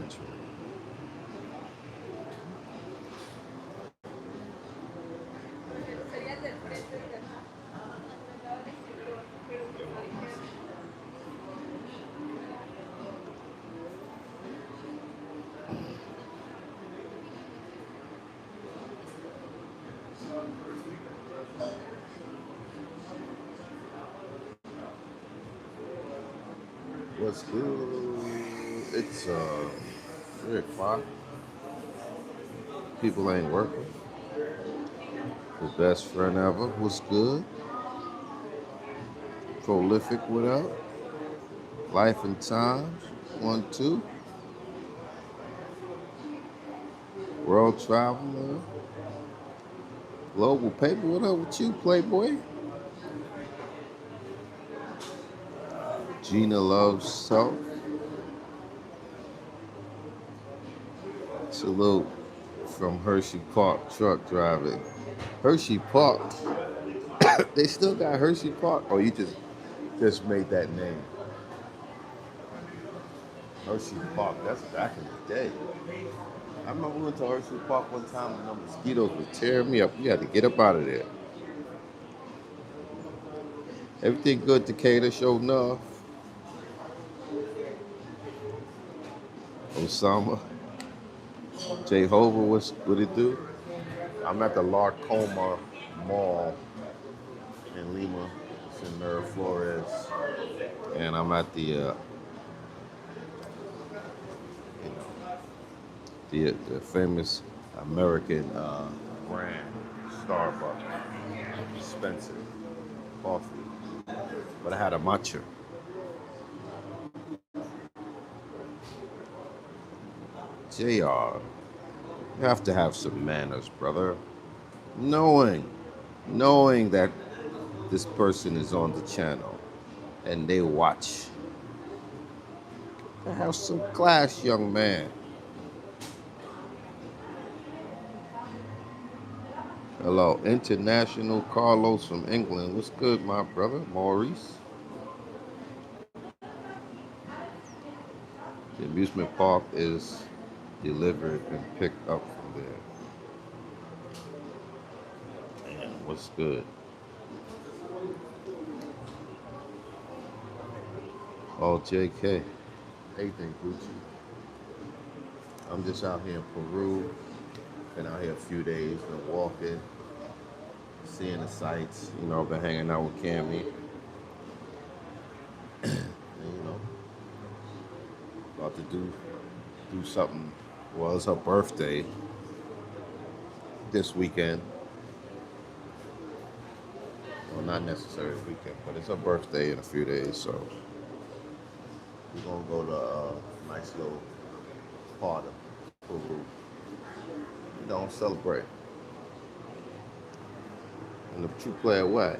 country. What's good? It's 3 o'clock. People ain't working. The best friend ever. What's good? Prolific without. Life and times. 1, 2. World traveler. Global paper. What up with you, Playboy? Gina loves self. Salute from Hershey Park truck driving. Hershey Park. They still got Hershey Park? Or you just made that name? Hershey Park. That's back in the day. I remember we went to Hershey Park one time and the mosquitoes were tearing me up. We had to get up out of there. Everything good, Decatur, show enough. Osama. Jehovah, what it do? I'm at the Larcoma Mall in Lima. It's in Flores. And I'm at the the famous American brand Starbucks, expensive coffee. But I had a matcha. JR, you have to have some manners, brother. Knowing that this person is on the channel and they watch. Have some class, young man. Hello, International Carlos from England. What's good, my brother? Maurice. The amusement park is delivered and picked up from there. And what's good? Oh, JK. Anything, Gucci. I'm just out here in Peru. Been out here a few days, been walking, seeing the sights. Been hanging out with Cammy. And, about to do something. Well, it's her birthday this weekend. Well, not necessarily this weekend, but it's her birthday in a few days, so we're gonna go to a nice little part of Peru. Celebrate in a true player way.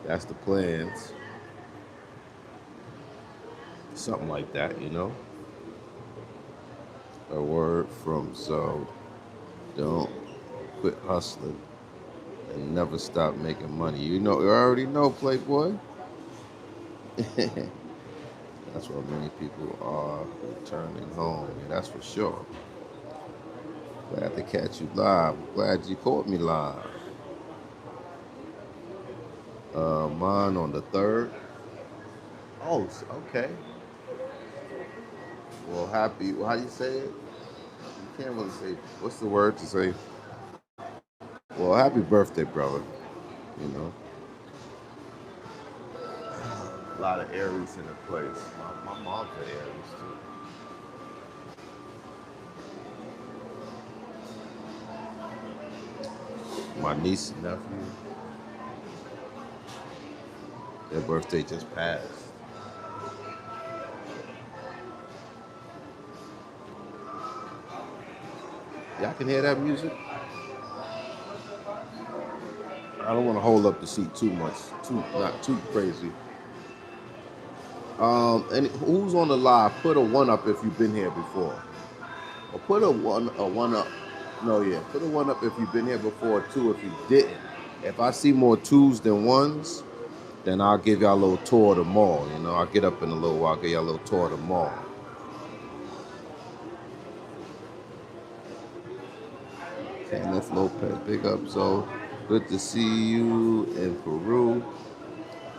That's the plans. Something like that, A word from Zoe. Don't quit hustling and never stop making money. You already know, Playboy. That's why many people are returning home. Yeah, that's for sure. Glad to catch you live. Glad you caught me live. Mine on the 3rd. Oh, okay. Well, happy. How do you say it? You can't really say. What's the word to say? Well, happy birthday, brother. A lot of Aries in the place. My mom's an Aries too. My niece and nephew, their birthday just passed. Y'all can hear that music? I don't want to hold up the seat too much, not too crazy. And who's on the live? Put a 1 up if you've been here before, or put a one up. No, yeah, put a 1 up if you've been here before, 2 if you didn't. If I see more 2s than 1s, then I'll give y'all a little tour of the mall. I'll get up in a little while, give y'all a little tour of the mall. Kenneth Lopez, big up, Zoe. Good to see you in Peru.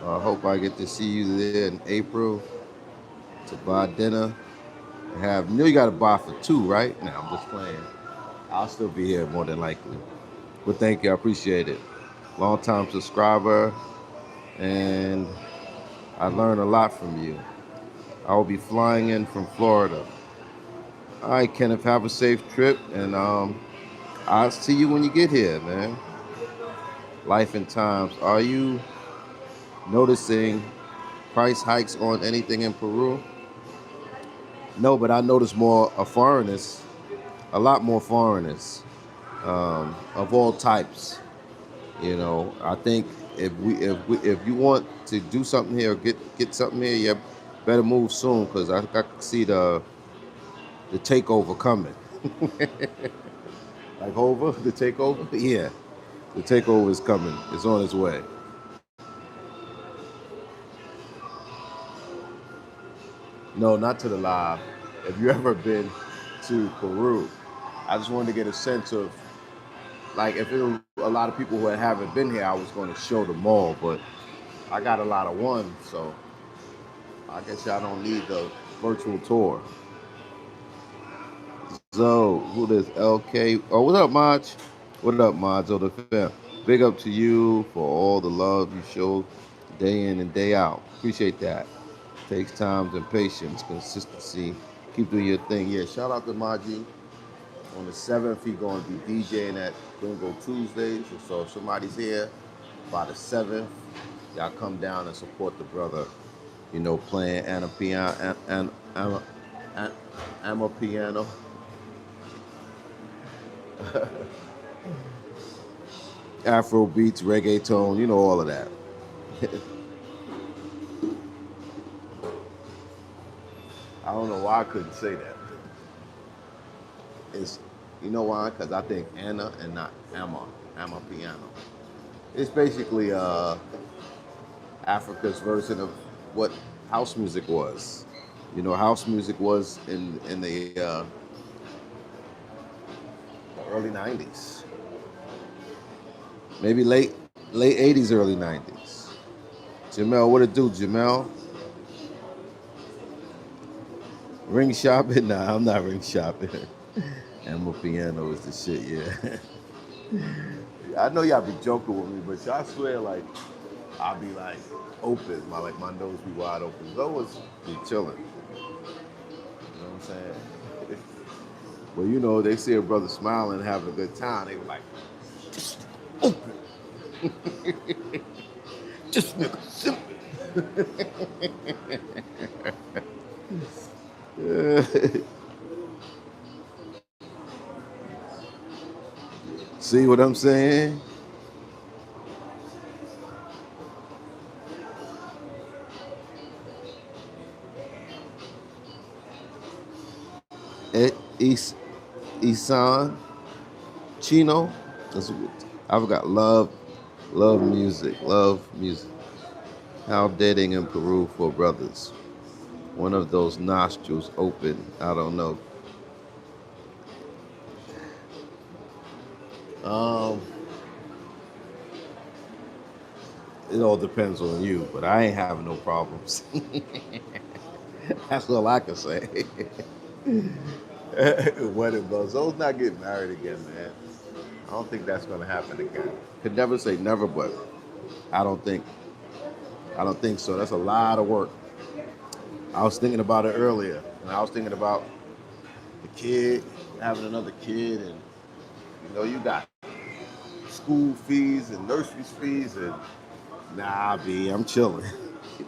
I hope I get to see you there in April to buy dinner. You got to buy for two, right? Now I'm just playing. I'll still be here more than likely. But thank you, I appreciate it. Long time subscriber, and I learned a lot from you. I will be flying in from Florida. All right, Kenneth, have a safe trip, and I'll see you when you get here, man. Life and times. Are you noticing price hikes on anything in Peru? No, but I notice more foreigners, a lot more foreigners of all types. I think if you want to do something here, or get something here, you better move soon because I can see the takeover coming. Like Hova, the takeover, yeah, the takeover is coming. It's on its way. No, not to the live. If you ever been to Peru, I just wanted to get a sense of, like, if there were a lot of people who haven't been here, I was going to show them all, but I got a lot of ones, so I guess y'all don't need the virtual tour. So, who this? LK? Oh, what up, Maj? What up, Maj? Oh, the fam. Big up to you for all the love you show day in and day out. Appreciate that. Takes time and patience, consistency. Keep doing your thing. Yeah, shout out to Maji. On the 7th, he's going to be DJing at Gringo Tuesdays. So if somebody's here by the 7th, y'all come down and support the brother. Playing and a piano and a piano. Afro beats, reggaeton, all of that. I don't know why I couldn't say that. You know why? Because I think Anna and not Amma piano. It's basically Africa's version of what house music was. House music was in the early 90s. Maybe late 80s, early 90s. Jamel, what it do, Jamel? Ring shopping? Nah, I'm not ring shopping. Amma piano is the shit, yeah. I know y'all be joking with me, but y'all swear like I'll be like open, my nose be wide open. Those be chilling. You know what I'm saying? Well, they see a brother smiling and having a good time. They were like, just open. Just nigga simple. See what I'm saying? Isan Chino. I forgot. Love music. How dating in Peru for brothers. One of those nostrils open. I don't know. It all depends on you, but I ain't having no problems. That's all I can say. Wedding bells. Those not getting married again, man. I don't think that's gonna happen again. Could never say never, but I don't think so. That's a lot of work. I was thinking about it earlier, and I was thinking about the kid, having another kid, and you got school fees and nursery fees, and nah, B, I'm chilling.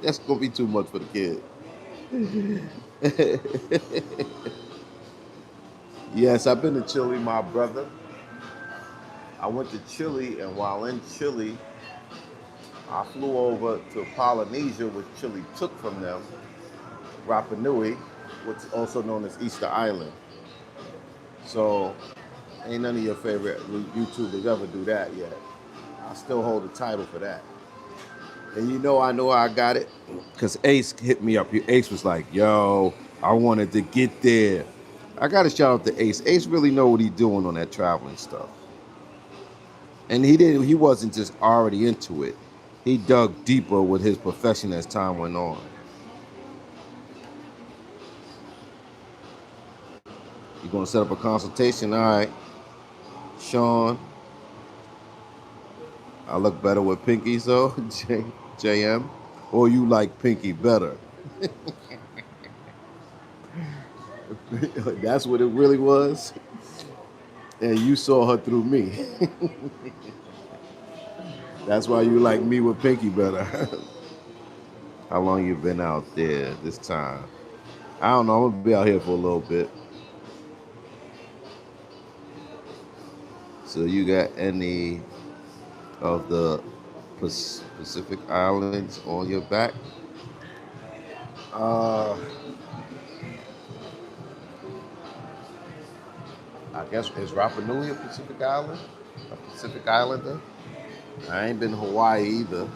That's gonna be too much for the kid. Yes, I've been to Chile, my brother. I went to Chile, and while in Chile, I flew over to Polynesia, which Chile took from them, Rapa Nui, which is also known as Easter Island. So, ain't none of your favorite YouTubers ever do that yet. I still hold the title for that. And I know I got it because Ace hit me up. Ace was like, "Yo, I wanted to get there." I got to shout out to Ace. Ace really know what he's doing on that traveling stuff, and he didn't. He wasn't just already into it. He dug deeper with his profession as time went on. You gonna set up a consultation? All right, Sean. I look better with Pinky, so JM, or you like Pinky better? That's what it really was. And you saw her through me. That's why you like me with Pinky better. How long you been out there this time? I don't know. I'm gonna be out here for a little bit. So you got any of the Pacific Islands on your back? Uh, I guess is Rapa Nui a Pacific Island? A Pacific Islander? I ain't been to Hawaii either.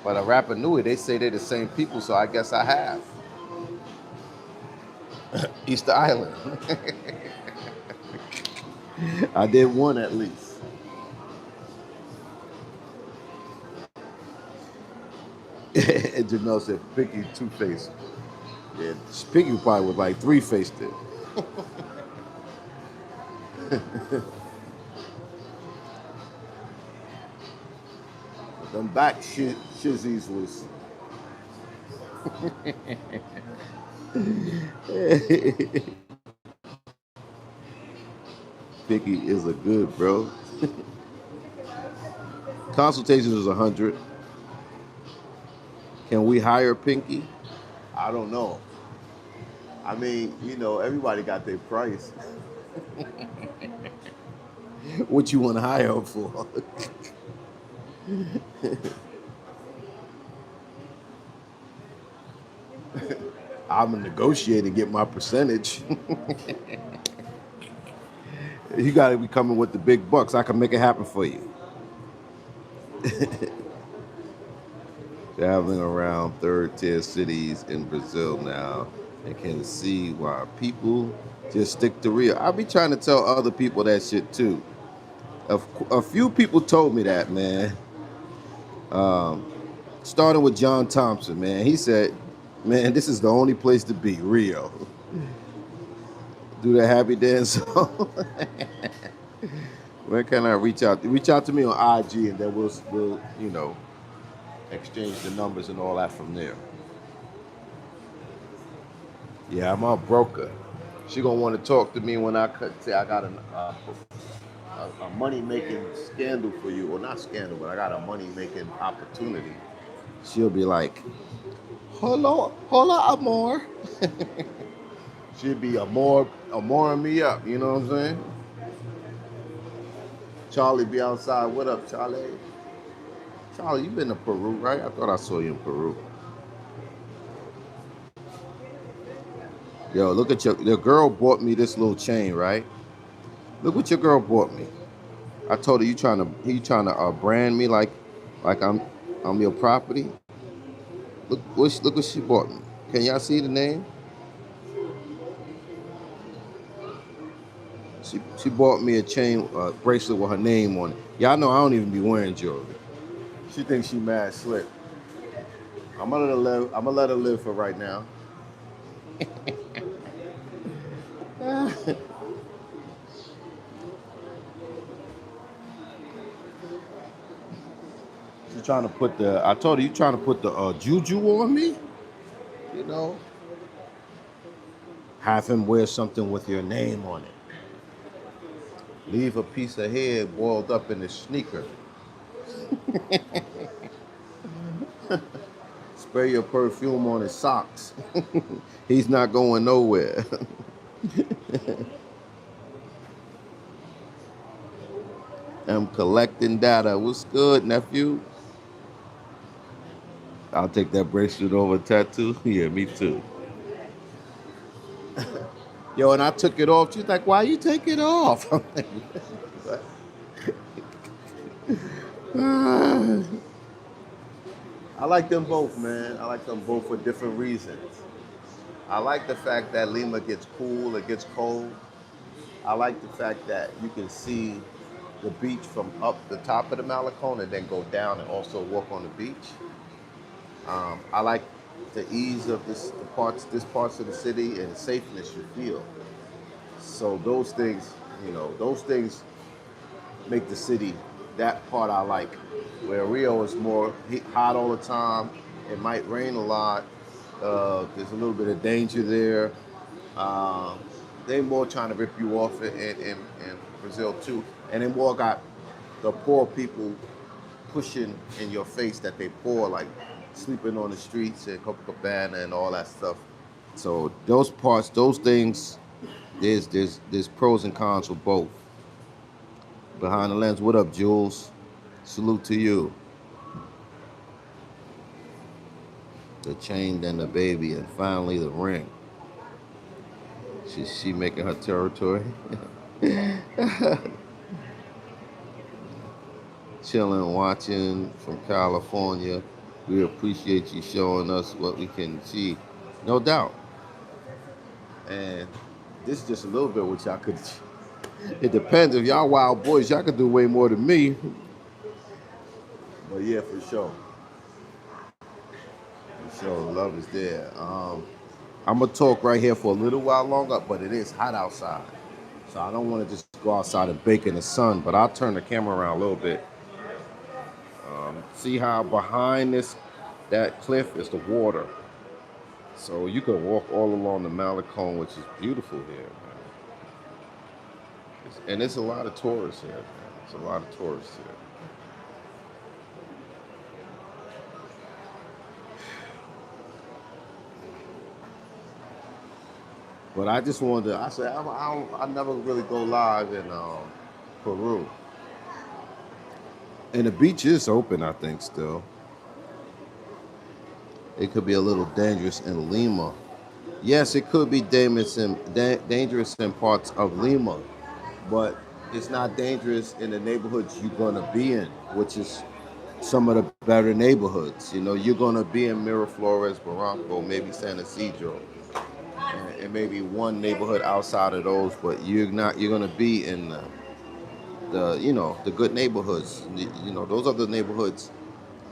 But a Rapa Nui, they say they're the same people, so I guess I have. Easter Island. I did one at least. And Jamel said, Pinky two-faced. Yeah, Pinky probably was like three-faced it. Them back shizzies was. Pinky is a good bro. Consultation is 100. Can we hire Pinky? I don't know. I mean, everybody got their price. What you want to hire him for? I'm gonna negotiate and get my percentage. You gotta be coming with the big bucks. I can make it happen for you. Traveling around third-tier cities in Brazil now and can see why people just stick to Rio. I be trying to tell other people that shit too. A few people told me that, man. Starting with John Thompson, man. He said, man, this is the only place to be, Rio. Do the happy dance song. Where can I reach out? Reach out to me on IG and then we'll exchange the numbers and all that from there. Yeah, I'm our broker. She gonna want to talk to me when I say I got a money making scandal for you, or not scandal, but I got a money making opportunity. She'll be like, hola, amor. She'll be amoring me up. You know what I'm saying? Charlie be outside. What up, Charlie? Charlie, you been to Peru, right? I thought I saw you in Peru. Yo, look at your girl bought me this little chain, right? Look what your girl bought me. I told her you trying to brand me like I'm your property. Look what she bought me. Can y'all see the name? She bought me a chain bracelet with her name on it. Y'all know I don't even be wearing jewelry. She thinks she mad slick. I'm gonna let her live for right now. She's trying to put I told her, you trying to put the juju on me? You know? Have him wear something with your name on it. Leave a piece of head boiled up in his sneaker. Spray your perfume on his socks. He's not going nowhere. I'm collecting data. What's good, nephew? I'll take that bracelet over tattoo. Yeah, me too. Yo, and I took it off. She's like, why you take it off? I'm like, I like them both, man. I like them both for different reasons. I like the fact that Lima gets cool, it gets cold. I like the fact that you can see the beach from up the top of the Malecon and then go down and also walk on the beach. I like the ease of this parts of the city and the safeness you feel. So those things make the city that part I like. Where Rio is more hot all the time. It might rain a lot. There's a little bit of danger there. Um, they more trying to rip you off in Brazil too. And then more got the poor people pushing in your face that they poor, like sleeping on the streets and Copacabana and all that stuff. So those parts, those things, there's pros and cons for both. Behind the lens, what up, Jules? Salute to you. The chain, then the baby, and finally the ring. She making her territory. Chilling, watching from California. We appreciate you showing us what we can see. No doubt. And this is just a little bit what y'all could. It depends. If y'all wild boys, y'all could do way more than me. But yeah, for sure. For sure, love is there. I'm gonna talk right here for a little while longer, but it is hot outside. So I don't want to just go outside and bake in the sun, but I'll turn the camera around a little bit. See how behind that cliff is the water. So you can walk all along the Malecon, which is beautiful here, man. And there's a lot of tourists here, man. There's a lot of tourists here. But I just wanted to, I said, I never really go live in Peru. And the beach is open, I think, still. It could be a little dangerous in Lima. Yes, it could be dangerous in parts of Lima, but it's not dangerous in the neighborhoods you're going to be in, which is some of the better neighborhoods. You know, you're going to be in Miraflores, Barranco, maybe San Isidro, and maybe one neighborhood outside of those, but you're going to be in the good neighborhoods. Those other neighborhoods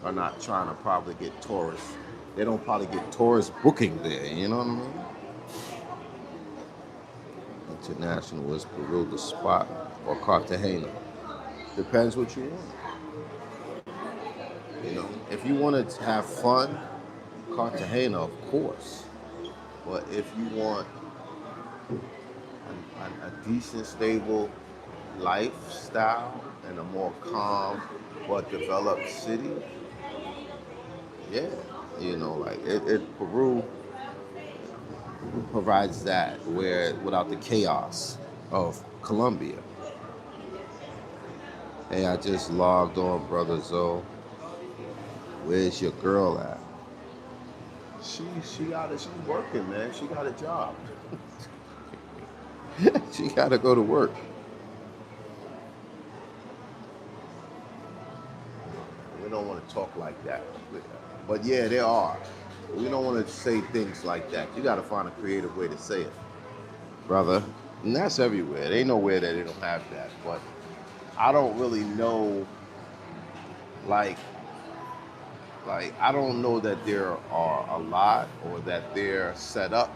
are not trying to probably get tourists. They don't probably get tourists booking there. You know what I mean? International is Peru the spot or Cartagena? Depends what you want. If you want to have fun, Cartagena, of course. But if you want a decent, stable lifestyle and a more calm but developed city, yeah, Peru provides that without the chaos of Colombia. Hey, I just logged on, brother Zoe. Where's your girl at? She's working, man. She got a job. She gotta go to work. We don't want to talk like that. But yeah, there are. We don't want to say things like that. You gotta find a creative way to say it, brother. And that's everywhere. There ain't nowhere that they don't have that. But I don't really know, like I don't know that there are a lot or that they're set up.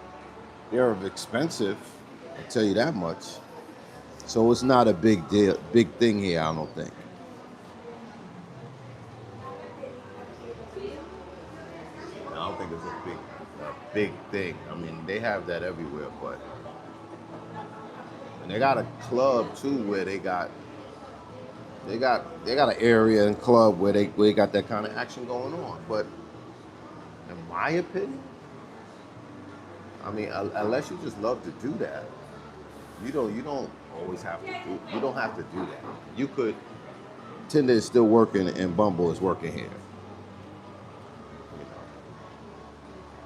They're expensive, I'll tell you that much. So it's not a big deal, big thing here, I don't think. I don't think it's a big thing. I mean, they have that everywhere, but and they got a club too where they got an area and club where they got that kind of action going on. But in my opinion, I mean, unless you just love to do that, you don't always have to do. You don't have to do that. You could. Tinder is still working and Bumble is working here.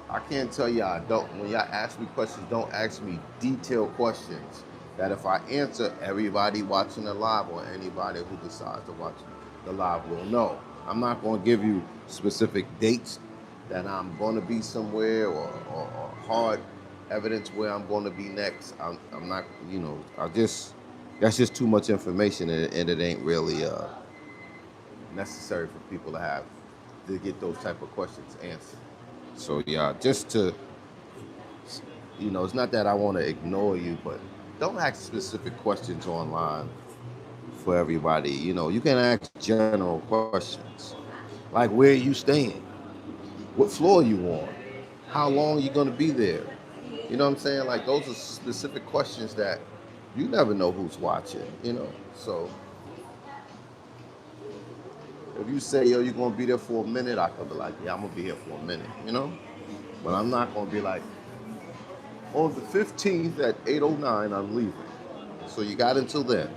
I can't tell y'all, when y'all ask me questions, don't ask me detailed questions that if I answer, everybody watching the live or anybody who decides to watch the live will know. I'm not going to give you specific dates that I'm going to be somewhere or hard evidence where I'm going to be next. I'm not, that's just too much information and it ain't really necessary for people to get those type of questions answered. So yeah, just to, it's not that I want to ignore you, but don't ask specific questions online for everybody. You can ask general questions like where are you staying, what floor you on, how long are you going to be there. You know what I'm saying? Like those are specific questions that you never know who's watching. So if you say, yo, you're going to be there for a minute, I could be like, yeah, I'm going to be here for a minute. But I'm not going to be like, on the 15th at 8:09, I'm leaving. So you got until then.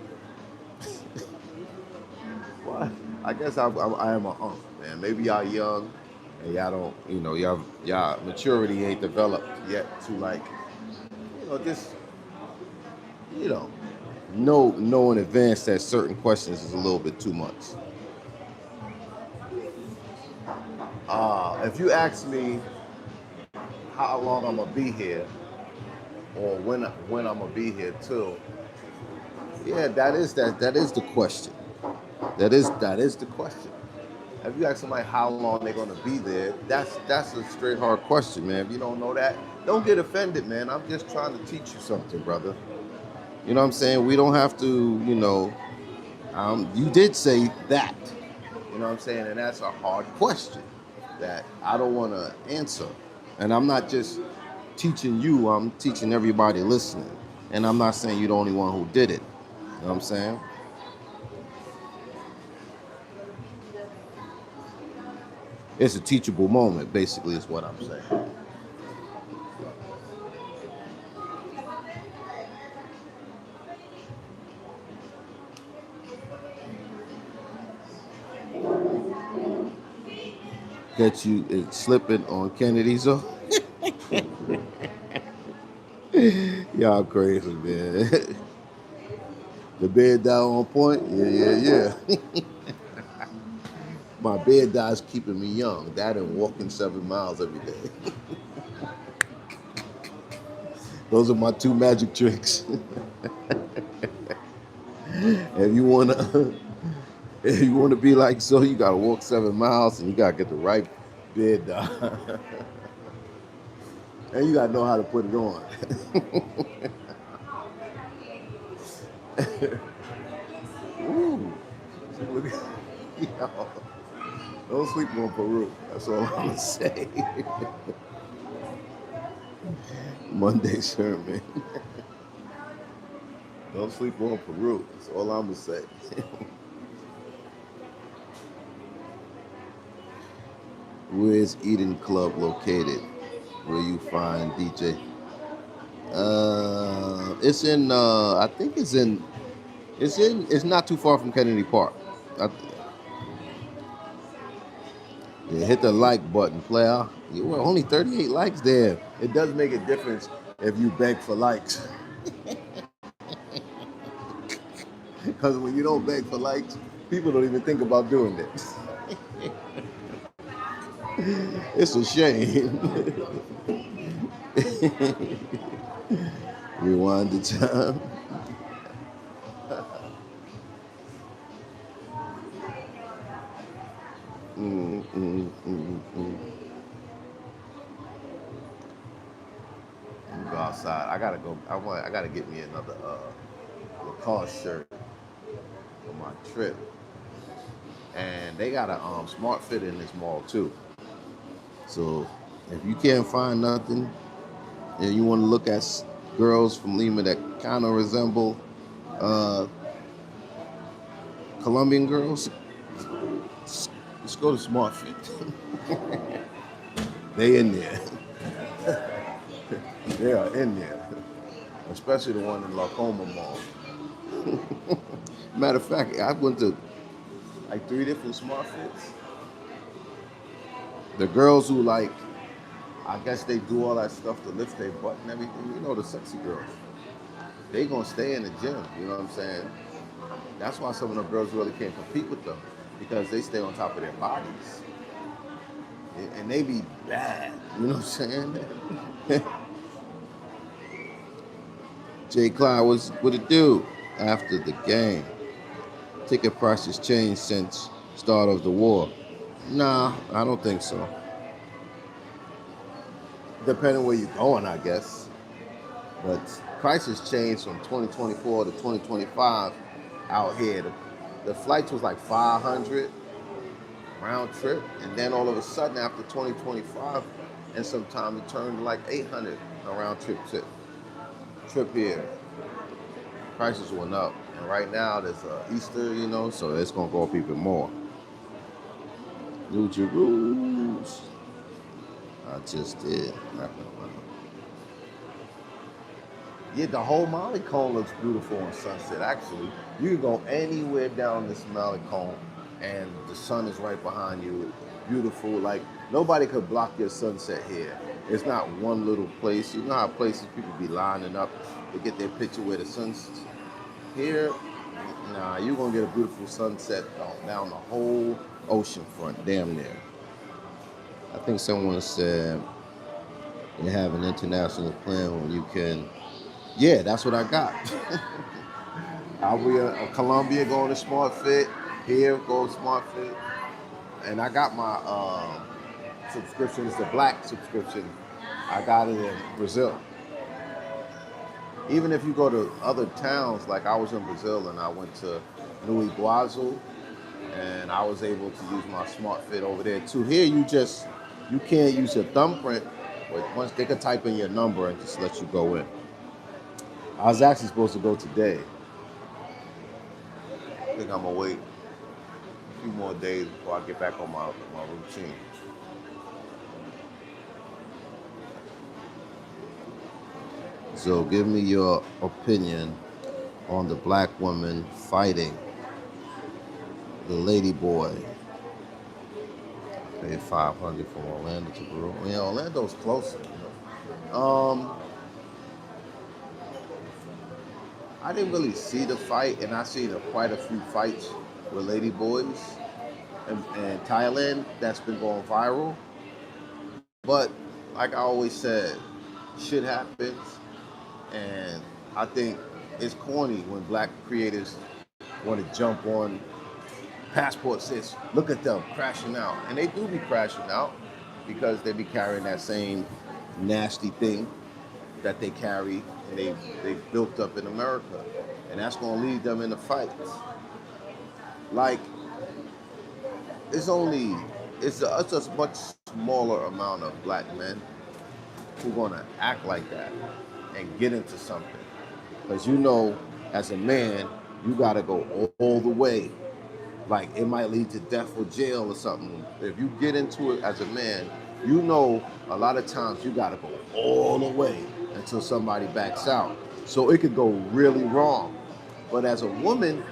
Well, I guess I am a hunk, man. Maybe y'all young and y'all don't, y'all maturity ain't developed yet to like, just, you know, know in advance that certain questions is a little bit too much. If you ask me how long I'm gonna be here or when I'm gonna be here till, yeah, that is the question. That is the question. If you ask somebody how long they're gonna be there, that's a straight hard question, man. If you don't know that, don't get offended, man. I'm just trying to teach you something, brother. You know what I'm saying? We don't have to, you did say that. You know what I'm saying? And that's a hard question that I don't want to answer. And I'm not just teaching you, I'm teaching everybody listening. And I'm not saying you're the only one who did it. You know what I'm saying? It's a teachable moment, basically, is what I'm saying. Get you slipping on Kennedy's. Y'all crazy, man. The bed down on point? Yeah. My bed dies keeping me young. That and walking 7 miles every day. Those are my two magic tricks. if you wanna if you wanna be like so, you gotta walk 7 miles and you gotta get the right bed die. And you gotta know how to put it on. Ooh. Look at y'all. Don't sleep on Peru. That's all I'm gonna say. Monday sermon. Don't sleep on Peru. That's all I'm gonna say. Where is Eden Club located? Where you find DJ? It's in. I think it's in. It's not too far from Kennedy Park. I, yeah, hit the like button, player. You were only 38 likes there. It does make a difference if you beg for likes. Because when you don't beg for likes, people don't even think about doing this. It's a shame. Rewind the time. Go outside. I gotta go. I gotta get me another Lacoste shirt for my trip. And they got a smart fit in this mall too. So if you can't find nothing and you want to look at girls from Lima that kind of resemble uh, Colombian girls, let's go to Smart Fit. They in there. They are in there. Especially the one in La Coma Mall. Matter of fact, I went to like 3 different Smart Fits. The girls who like, I guess they do all that stuff to lift their butt and everything. The sexy girls. They gonna stay in the gym. You know what I'm saying? That's why some of the girls really can't compete with them. because they stay on top of their bodies. And they be bad. You know what I'm saying? Jay Clyde, what it do after the game? Ticket prices changed since start of the war. Nah, I don't think so. Depending where you're going, I guess. But prices changed from 2024 to 2025 out here. The flights was like 500 round trip, and then all of a sudden after 2025 and sometime it turned to like 800 a round trip here. Prices went up, and right now there's Easter, you know, so it's gonna go up even more. New rules. I just did. Yeah, the whole Malecon looks beautiful on sunset. Actually, you can go anywhere down this Malecon, and the sun is right behind you. Beautiful. Like nobody could block your sunset here. It's not one little place. You know how places people be lining up to get their picture where the sun's here. Nah, you're gonna get a beautiful sunset down the whole ocean front, damn near. I think someone said you have an international plan when you can. Yeah, that's what I got. I'll be in Colombia going to Smart Fit, here go to Smart Fit, and I got my subscription. It's the black subscription. I got it in Brazil. Even if you go to other towns, like I was in Brazil and I went to New Iguazu, and I was able to use my Smart Fit over there too. Here, you can't use your thumbprint, but once they can type in your number and just let you go in. I was actually supposed to go today. I think I'm gonna wait a few more days before I get back on my routine. So give me your opinion on the black woman fighting the lady boy. I paid $500 from Orlando to Peru. Yeah, Orlando's closer. You know? I didn't really see the fight, and I seen quite a few fights with lady boys in Thailand that's been going viral. But like I always said, shit happens, and I think it's corny when black creators want to jump on Passport says, look at them crashing out. And they do be crashing out because they be carrying that same nasty thing that they carry and they built up in America. And that's going to lead them into fights. Like, it's a much smaller amount of black men who are going to act like that and get into something. Because you know, as a man, you got to go all the way. Like, it might lead to death or jail or something. If you get into it as a man, you know a lot of times you got to go all the way until somebody backs out. So it could go really wrong. But as a woman,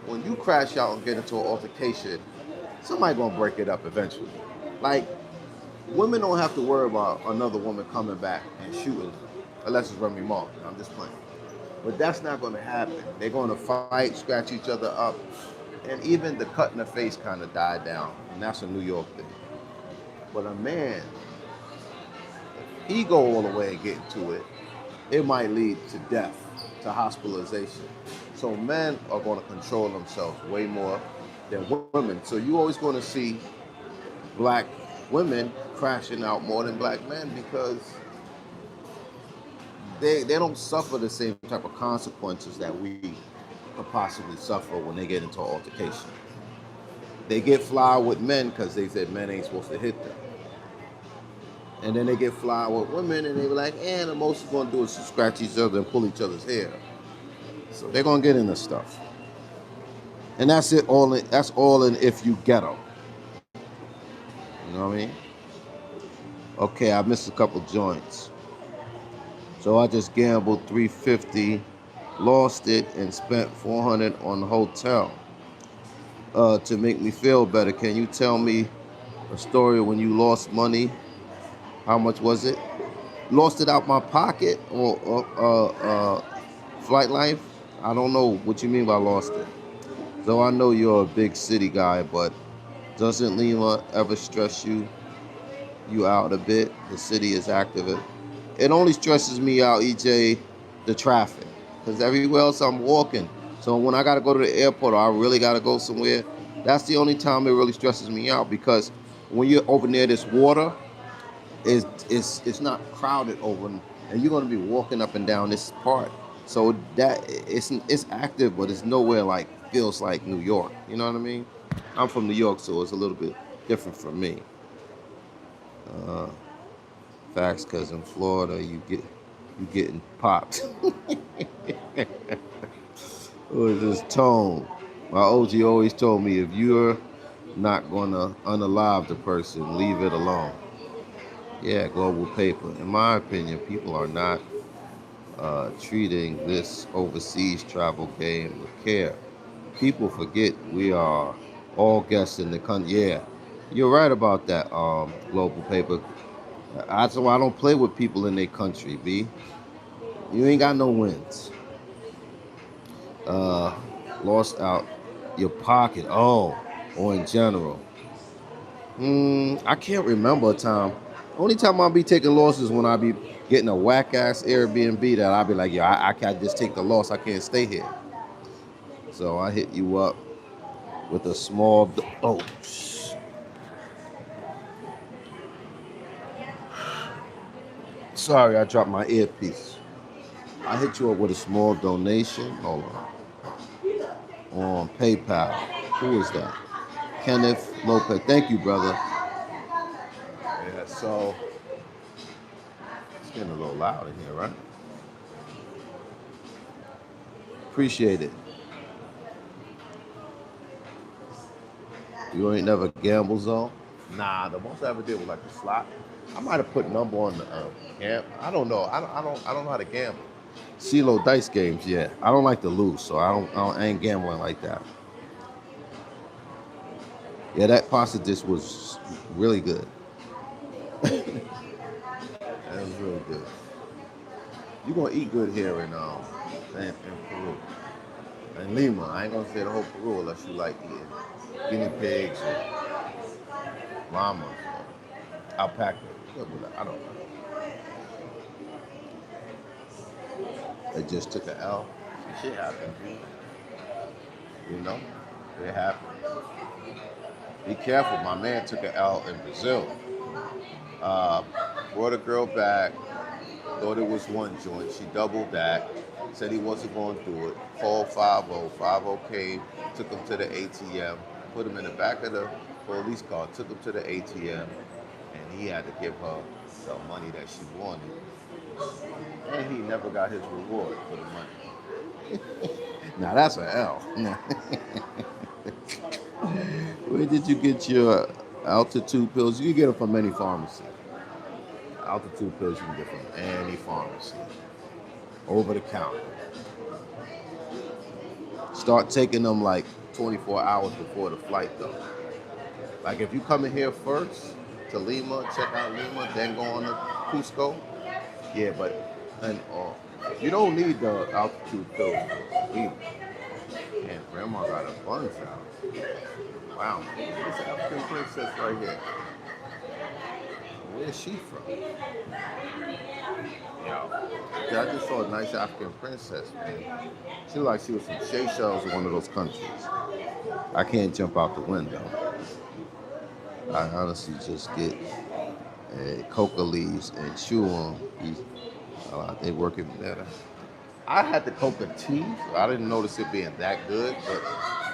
when you crash out and get into an altercation, somebody gonna break it up eventually. Like, women don't have to worry about another woman coming back and shooting, unless it's Remy Ma. I'm just playing. But that's not gonna happen. They're gonna fight, scratch each other up, and even the cut in the face kind of died down, and that's a New York thing. But a man, if he go all the way and get into it, it might lead to death, to hospitalization. So men are going to control themselves way more than women. So you're always going to see black women crashing out more than black men because they don't suffer the same type of consequences that we could possibly suffer when they get into an altercation. They get fly with men because they said men ain't supposed to hit them. And then they get fly with women and they were like, the most they're going to do is scratch each other and pull each other's hair. So they're going to get into stuff. And that's it. That's all in if you get them. You know what I mean? Okay, I missed a couple joints. So I just gambled $350, lost it, and spent $400 on the hotel. To make me feel better, can you tell me a story when you lost money? How much was it? Lost it out my pocket or Flight Life? I don't know what you mean by lost it. So I know you're a big city guy, but doesn't Lima ever stress you out a bit? The city is active. It only stresses me out, EJ, the traffic, because everywhere else I'm walking. So when I got to go to the airport or I really got to go somewhere, that's the only time it really stresses me out because when you're over near this water, it's not crowded over, and you're gonna be walking up and down this part. So that it's active, but it's nowhere like feels like New York. You know what I mean? I'm from New York, so it's a little bit different from me. Uh, Facts, cause in Florida you getting popped. Or this tone. My OG always told me if you're not gonna unalive the person, leave it alone. Yeah, global paper. In my opinion, people are not treating this overseas travel game with care. People forget we are all guests in the country. Yeah, you're right about that, global paper. That's why I don't play with people in their country, B. You ain't got no wins. Uh, Lost out your pocket. Oh, or in general. I can't remember a time. Only time I'll be taking losses when I be getting a whack ass Airbnb that I'll be like, yeah, I can't just take the loss. I can't stay here. So I hit you up with a small. Sorry, I dropped my earpiece. I hit you up with a small donation. Hold on PayPal. Who is that? Kenneth Lopez. Thank you, brother. Yeah, so it's getting a little loud in here, right? Appreciate it. You ain't never gamble zone? Nah, the most I ever did was like a slot. I might have put number on the camp. I don't know. I don't know how to gamble. CeeLo dice games, yeah. I don't like to lose, so I ain't gambling like that. Yeah, that pasta dish was really good. That was really good. You're gonna eat good here in Peru. In Lima. I ain't gonna say the whole Peru unless you like eating guinea pigs or llamas or alpaca. I don't know. They just took an L. Shit happens, you know? It happens. Be careful. My man took an L in Brazil. Uh, Brought a girl back. Thought it was one joint. She doubled that. Said he wasn't going to do it. Called 50. 50 came. Took him to the ATM. Put him in the back of the police car. Took him to the ATM. And he had to give her the money that she wanted. And he never got his reward for the money. Now that's an L. Where did you get your altitude pills? You can get them from any pharmacy. Altitude pills you can get from any pharmacy. Over the counter. Start taking them like 24 hours before the flight though. Like if you come in here first to Lima, check out Lima, then go on to Cusco. Yeah, but and you don't need the altitude pills for Lima. And grandma got a bunch out. Wow, this African princess right here. Where's she from? Yeah, I just saw a nice African princess, man. She looked like she was from Seychelles or one of those countries. I can't jump out the window. I honestly just get coca leaves and chew on. They working better. I had the coca tea. So I didn't notice it being that good, but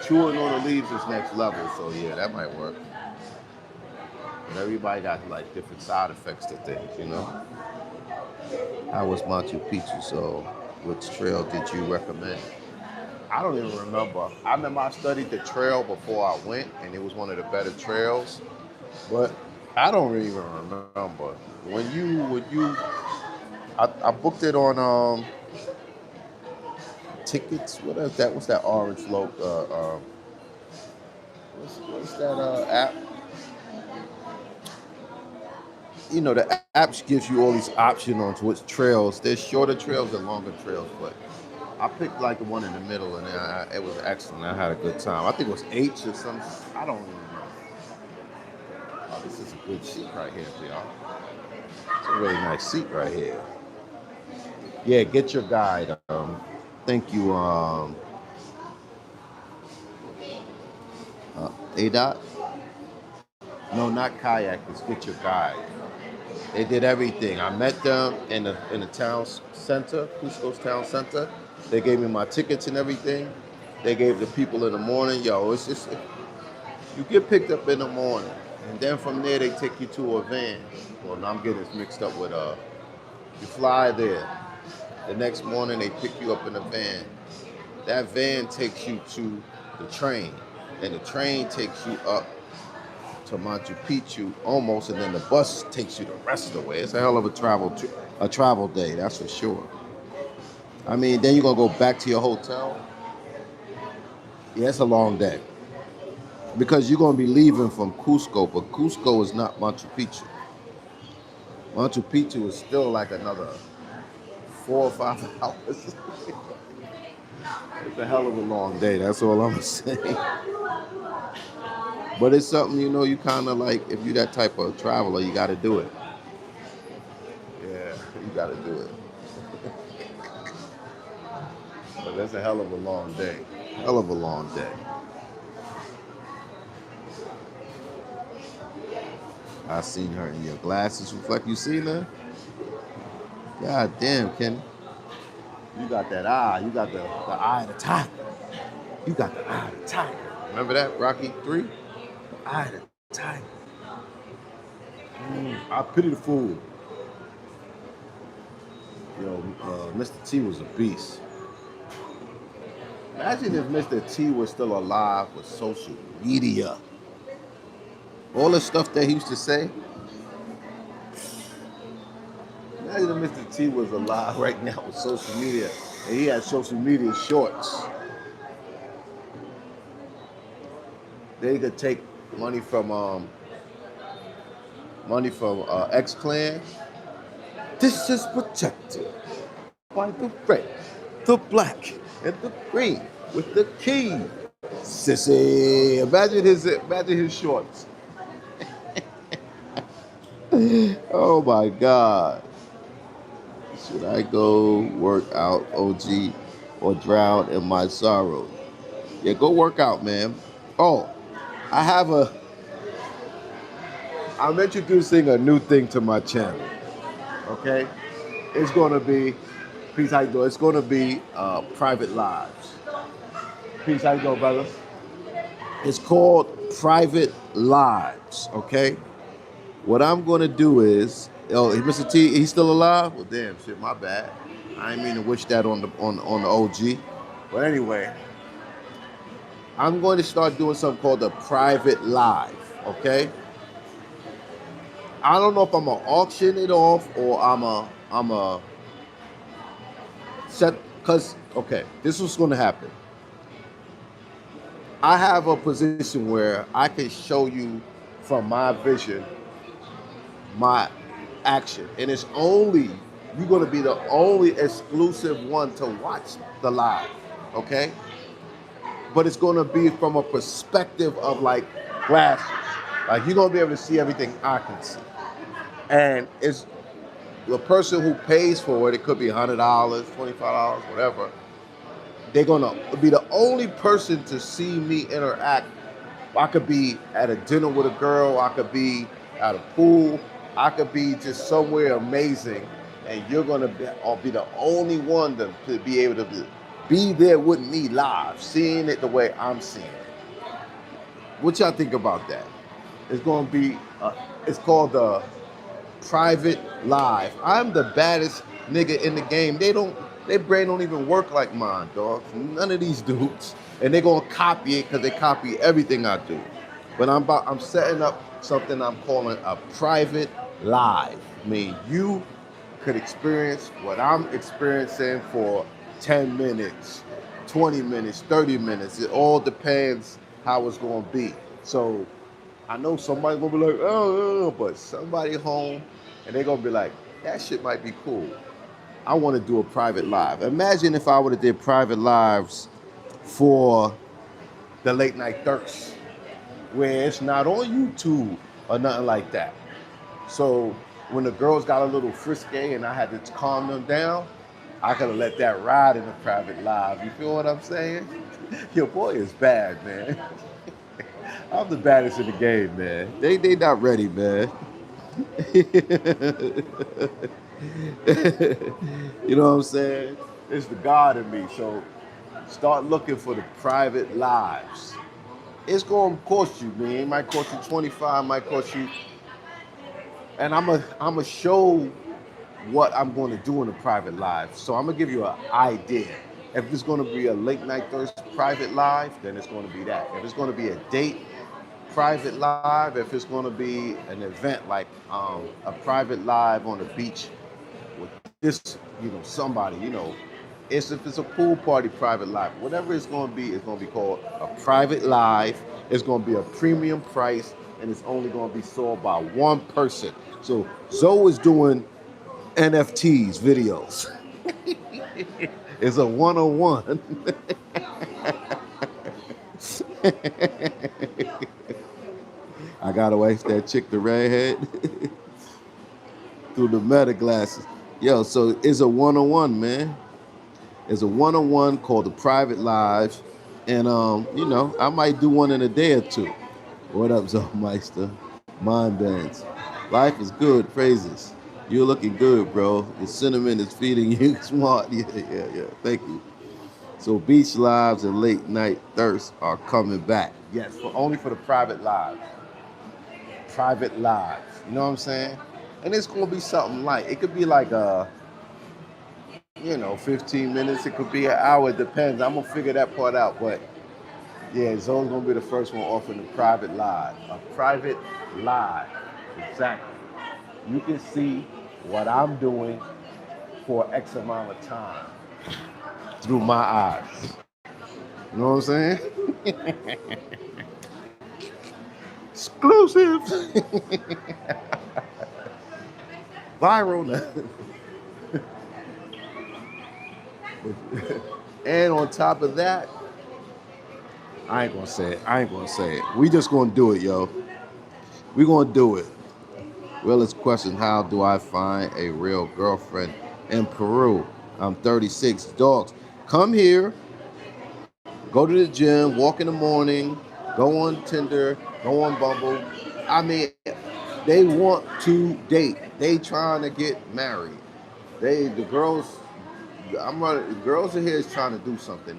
chewing on the leaves is next level. So yeah, that might work. But everybody got like different side effects to things, you know. How was Machu Picchu? So, which trail did you recommend? I don't even remember. I remember I studied the trail before I went, and it was one of the better trails. But I don't even remember I booked it on tickets. What is that? What's that orange logo? What's that app? You know, the app gives you all these options on which trails. There's shorter trails and longer trails, but I picked like the one in the middle, and it was excellent. I had a good time. I think it was H or something. I don't even know. Oh, this is a good seat right here, y'all. It's a really nice seat right here. Yeah, get your guide. Thank you, ADOT. No, not kayakers. Get your guide. They did everything. I met them in the town center, Cusco's town center. They gave me my tickets and everything. They gave the people in the morning. Yo, it's just you get picked up in the morning, and then from there they take you to a van. Well, now I'm getting this mixed up with you fly there. The next morning they pick you up in a van. That van takes you to the train, and the train takes you up to Machu Picchu almost, and then the bus takes you the rest of the way. It's a hell of a travel day, that's for sure. I mean, then you're gonna go back to your hotel. Yeah, it's a long day because you're gonna be leaving from Cusco, but Cusco is not Machu Picchu. Machu Picchu is still like another 4 or 5 hours. It's a hell of a long day. That's all I'm saying. But it's something, you kind of like, if you're that type of traveler, you got to do it. Yeah, you got to do it. But that's a hell of a long day. Hell of a long day. I seen her in your glasses reflect. You seen her? God damn, Kenny. You got that eye. You got the eye of the tiger. You got the eye of the tiger. Remember that, Rocky 3? The eye of the tiger. I pity the fool. Yo, Mr. T was a beast. Imagine if Mr. T was still alive with social media. All the stuff that he used to say. Imagine if Mr. T was alive right now with social media, and he had social media shorts. They could take money from X-Clan. This is protected by the red, the black, and the green with the key. Sissy, imagine his shorts. Oh my God. Should I go work out, OG, or drown in my sorrow? Yeah, go work out, man. Oh, I'm introducing a new thing to my channel. Okay? It's gonna be, peace, how you doing? It's gonna be private lives. Peace, how you doing, brother? It's called Private Lives, okay? What I'm gonna do is, Mr. T, he's still alive? Well, damn, shit, my bad. I didn't mean to wish that on the OG. But anyway, I'm going to start doing something called a private live, okay? I don't know if I'm gonna auction it off or I'm a set, cause okay, this is what's gonna happen. I have a position where I can show you from my vision my action, and it's only you're gonna be the only exclusive one to watch the live, okay? But it's gonna be from a perspective of like glasses, like you're gonna be able to see everything I can see, and it's the person who pays for it. It could be $100, $25, whatever. They're gonna be the only person to see me interact. I could be at a dinner with a girl, I could be at a pool, I could be just somewhere amazing, and you're gonna be the only one to be able to be there with me live, seeing it the way I'm seeing it. What y'all think about that? It's gonna be, it's called the Private Live. I'm the baddest nigga in the game. Their brain don't even work like mine, dog. None of these dudes. And they're gonna copy it because they copy everything I do. But I'm setting up something I'm calling a private live. I mean, you could experience what I'm experiencing for 10 minutes, 20 minutes, 30 minutes. It all depends how it's gonna be. So I know somebody's gonna be like, but somebody home, and they're gonna be like, that shit might be cool. I want to do a private live. Imagine if I would have did private lives for the late night thirst, where it's not on YouTube or nothing like that. So when the girls got a little frisky and I had to calm them down, I could have let that ride in the private live. You feel what I'm saying? Your boy is bad, man. I'm the baddest in the game, man. They not ready, man. You know what I'm saying? It's the God in me. So start looking for the private lives. It's going to cost you, man. It might cost you 25, might cost you. And I'm a show what I'm going to do in a private live. So I'm going to give you an idea. If it's going to be a late night thirst private live, then it's going to be that. If it's going to be a date private live, if it's going to be an event like a private live on the beach with this, somebody, if it's a pool party private live, whatever it's going to be called a private live. It's going to be a premium price, and it's only going to be sold by one person. So Zoe is doing NFTs videos. It's a one-on-one. I gotta watch that chick, the redhead, through the meta glasses. Yo, so it's a one-on-one, man. It's a one-on-one called the Private Live. And I might do one in a day or two. What up, Zomeister? Mind bands. Life is good, praises. You're looking good, bro. The cinnamon is feeding you smart. Yeah. Thank you. So beach lives and late night thirst are coming back. Yes, only for the private lives. Private lives. You know what I'm saying? And it's gonna be something light. It could be like 15 minutes. It could be an hour. It depends. I'm gonna figure that part out. But yeah, Zoe's gonna be the first one offering a private live. A private live. Exactly. You can see what I'm doing for X amount of time through my eyes. You know what I'm saying? Exclusive. Viral now. And on top of that, I ain't gonna say it. We just gonna do it, yo. We gonna do it. Realest question, how do I find a real girlfriend in Peru? I'm 36. Dogs, come here, go to the gym, walk in the morning, go on Tinder, go on Bumble. I mean, they want to date. They trying to get married. The girls are here is trying to do something.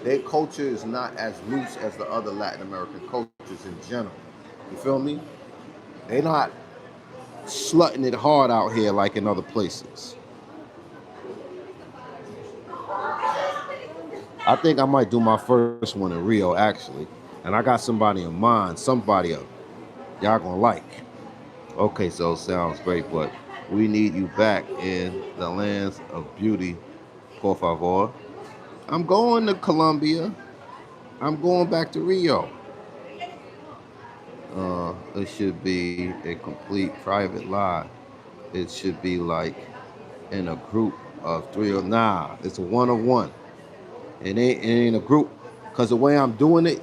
Their culture is not as loose as the other Latin American cultures in general. You feel me? They not slutting it hard out here like in other places. I think I might do my first one in Rio, actually. And I got somebody in mind, y'all gonna like. Okay, so sounds great, but we need you back in the lands of beauty, por favor. I'm going to Colombia. I'm going back to Rio. It should be a complete private live. It should be like in a group of three or nah. It's a one-on-one. It ain't a group. Cause the way I'm doing it,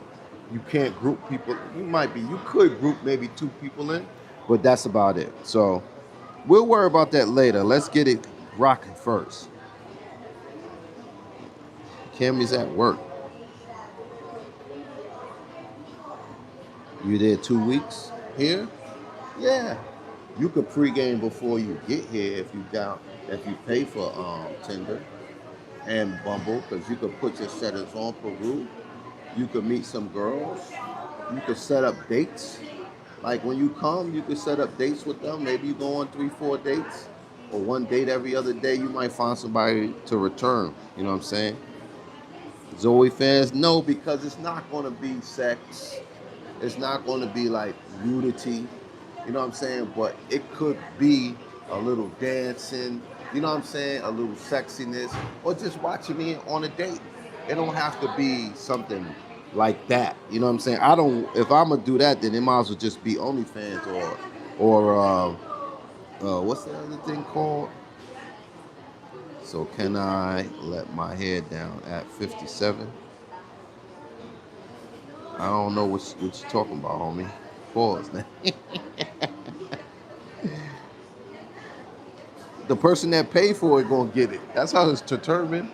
you can't group people. You could group maybe 2 people in, but that's about it. So we'll worry about that later. Let's get it rocking first. Cammy's at work. You there 2 weeks here? Yeah. You could pregame before you get here if you pay for Tinder and Bumble, because you could put your settings on Peru. You could meet some girls. You could set up dates. Like when you come, you could set up dates with them. Maybe you go on 3-4 dates or one date every other day. You might find somebody to return. You know what I'm saying? Zoe fans, no, because it's not going to be sex. It's not going to be like nudity. You know what I'm saying? But it could be a little dancing. You know what I'm saying? A little sexiness. Or just watching me on a date. It don't have to be something like that. You know what I'm saying? If I'm going to do that, then it might as well just be OnlyFans or what's the other thing called? So can I let my hair down at 57? I don't know what you're talking about, homie. Pause. The person that paid for it gonna get it. That's how it's determined.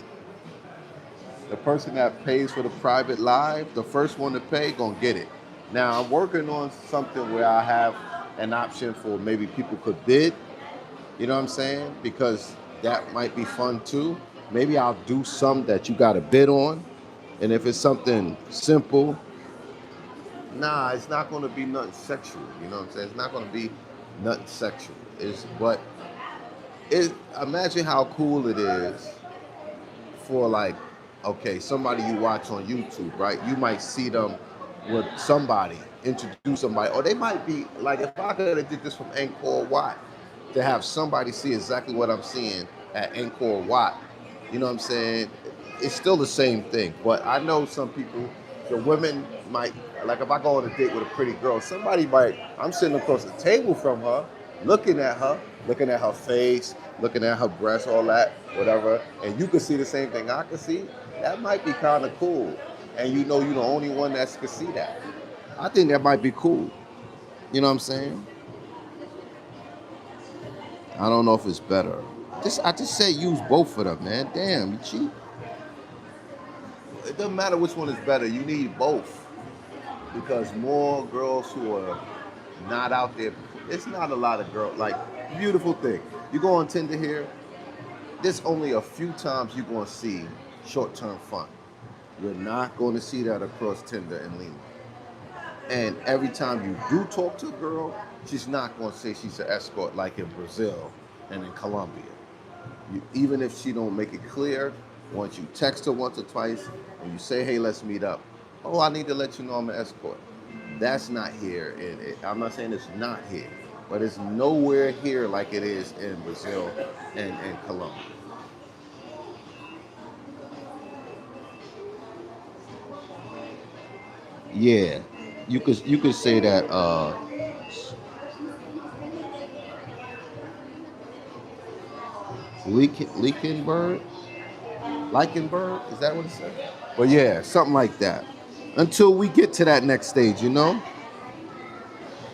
The person that pays for the private live, the first one to pay, gonna get it. Now I'm working on something where I have an option for maybe people could bid. You know what I'm saying? Because that might be fun too. Maybe I'll do some that you got to bid on, and if it's something simple, nah, it's not going to be nothing sexual. You know what I'm saying? It's not going to be nothing sexual. But imagine how cool it is for like, okay, somebody you watch on YouTube, right? You might see them with somebody, introduce somebody, or they might be like, if I could have did this from Angkor Wat, to have somebody see exactly what I'm seeing at Angkor Wat, you know what I'm saying? It's still the same thing, but I know some people, the women might, like if I go on a date with a pretty girl, somebody might, I'm sitting across the table from her, looking at her face, looking at her breasts, all that, whatever, and you can see the same thing I can see, that might be kind of cool. And you know you're the only one that can see that. I think that might be cool. You know what I'm saying? I don't know if it's better. I just say use both of them, man. Damn, you cheap. It doesn't matter which one is better. You need both because more girls who are not out there. It's not a lot of girls. Like beautiful thing. You go on Tinder here. There's only a few times you're gonna see short-term fun. You're not going to see that across Tinder in Lima. And every time you do talk to a girl, she's not going to say she's an escort like in Brazil and in Colombia. Even if she don't make it clear, once you text her once or twice and you say, hey, let's meet up. Oh, I need to let you know I'm an escort. That's not here. I'm not saying it's not here, but it's nowhere here like it is in Brazil and Colombia. Yeah, you could say that Leakenberg, Leichenberg, is that what it said? But yeah, something like that. Until we get to that next stage, you know.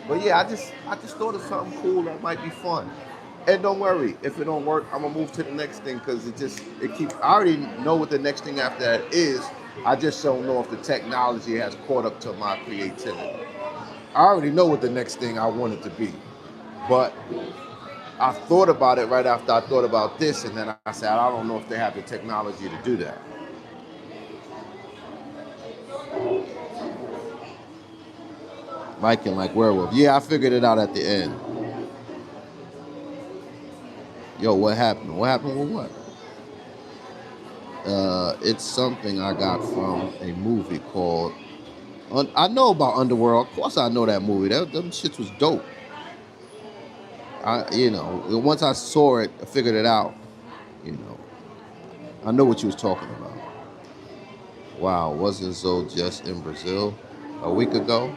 But yeah, I just thought of something cool that might be fun. And don't worry, if it don't work, I'm gonna move to the next thing because it keeps. I already know what the next thing after that is. I just don't know if the technology has caught up to my creativity. I already know what the next thing I want it to be, but I thought about it right after I thought about this, and then I said I don't know if they have the technology to do that. Like werewolf. Yeah, I figured it out at the end. Yo, what happened? What happened with what? It's something I got from a movie called. I know about Underworld. Of course, I know that movie. Them shits was dope. Once I saw it, I figured it out. You know, I know what you was talking about. Wow, wasn't Zoe just in Brazil a week ago?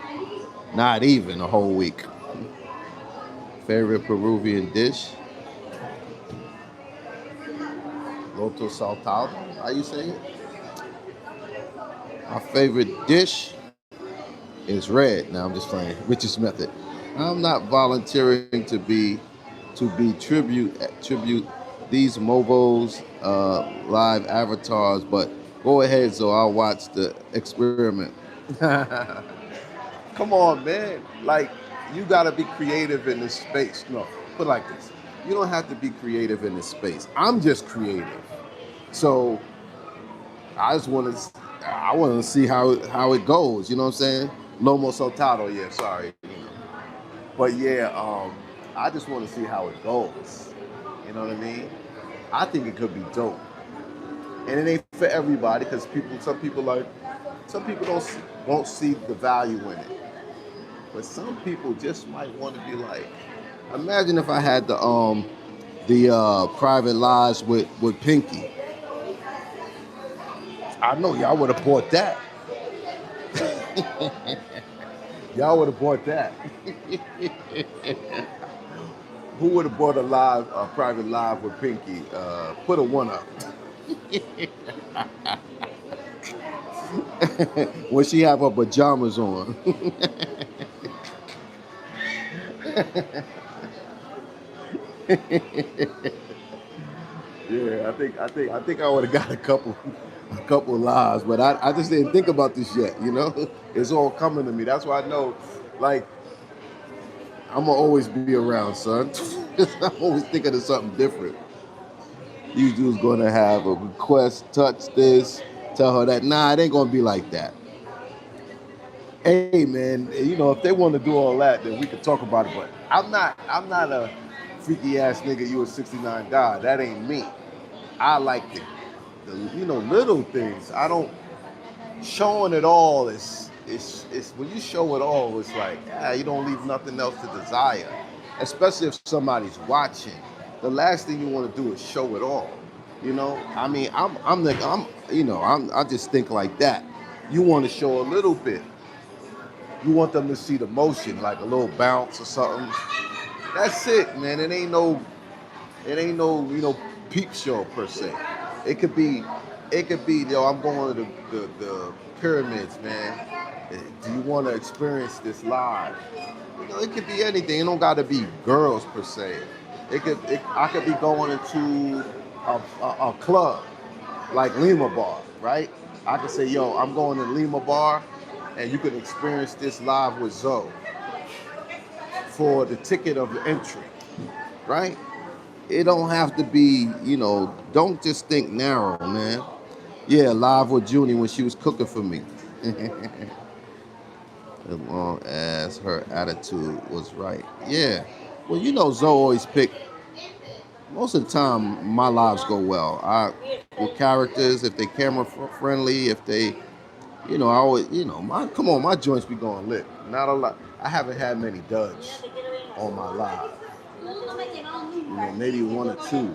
Not even a whole week. Favorite Peruvian dish? Loto saltado. How you say it? My favorite dish is red. Now I'm just playing. Richest method. I'm not volunteering to be tribute these Movos live avatars, but go ahead, so I'll watch the experiment. Come on, man. Like, you gotta be creative in this space. No, put it like this. You don't have to be creative in this space. I'm just creative. So I want to see how it goes. You know what I'm saying? Lomo soltado. Yeah, sorry. But yeah, I just want to see how it goes. You know what I mean? I think it could be dope, and it ain't for everybody because some people won't see the value in it. But some people just might want to be like, imagine if I had the private lives with Pinky. I know y'all would have bought that. Y'all would have bought that. Who would have bought a private live with Pinky? Put a 1 up. When she have her pajamas on. Yeah, I think I would have got a couple lives, but I just didn't think about this yet. You know, it's all coming to me. That's why I know, like, I'm gonna always be around, son. I'm always thinking of something different. These dudes gonna have a request, touch this, tell her that. Nah, it ain't gonna be like that. Hey man, you know, if they want to do all that, then we could talk about it. But I'm not a freaky ass nigga. You a 69 guy. That ain't me. I like the little things. I don't showing it all is when you show it all, it's like you don't leave nothing else to desire. Especially if somebody's watching. The last thing you want to do is show it all. You know, I mean, I just think like that. You want to show a little bit. You want them to see the motion, like a little bounce or something. That's it, man. It ain't no peep show per se. It could be, I'm going to the pyramids, man. Do you want to experience this live? You know, it could be anything. It don't got to be girls per se. I could be going into a club like Lima Bar, right? I could say, yo, I'm going to Lima Bar, and you can experience this live with Zoe for the ticket of entry, right? It don't have to be, don't just think narrow, man. Yeah, live with Junie when she was cooking for me. As long as her attitude was right. Yeah. Well, Zoe always pick, most of the time, my lives go well. With characters, if they camera friendly, if they, I always, my joints be going lit. Not a lot. I haven't had many duds on my live. Maybe 1 or 2,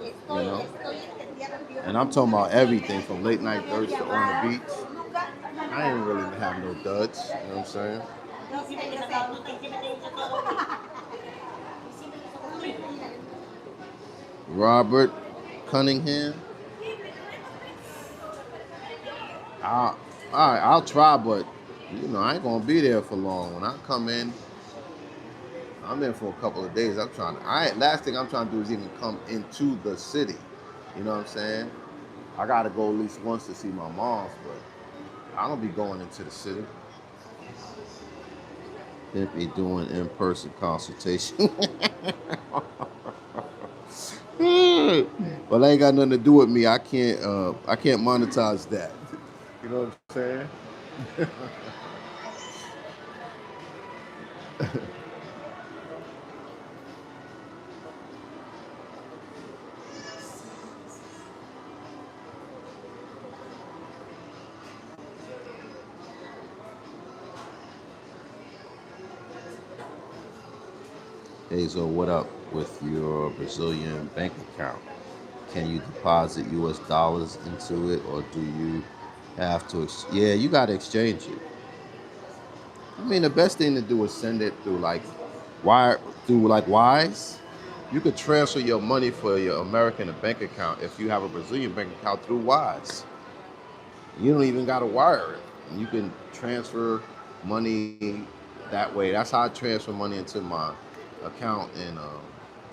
And I'm talking about everything from late night thirst to on the beach. I ain't really have no duds, you know what I'm saying? Robert Cunningham. I'll try, but I ain't gonna be there for long. When I come in, I'm in for a couple of days. Last thing I'm trying to do is even come into the city. You know what I'm saying? I gotta go at least once to see my moms, but I don't be going into the city. Can't be doing in-person consultation. But that ain't got nothing to do with me. I can't monetize that. You know what I'm saying? Hey, so what up with your Brazilian bank account? Can you deposit US dollars into it, or do you have to? Yeah, you got to exchange it. I mean, the best thing to do is send it through Wise. You could transfer your money for your American bank account if you have a Brazilian bank account through Wise. You don't even got to wire it. You can transfer money that way. That's how I transfer money into my account in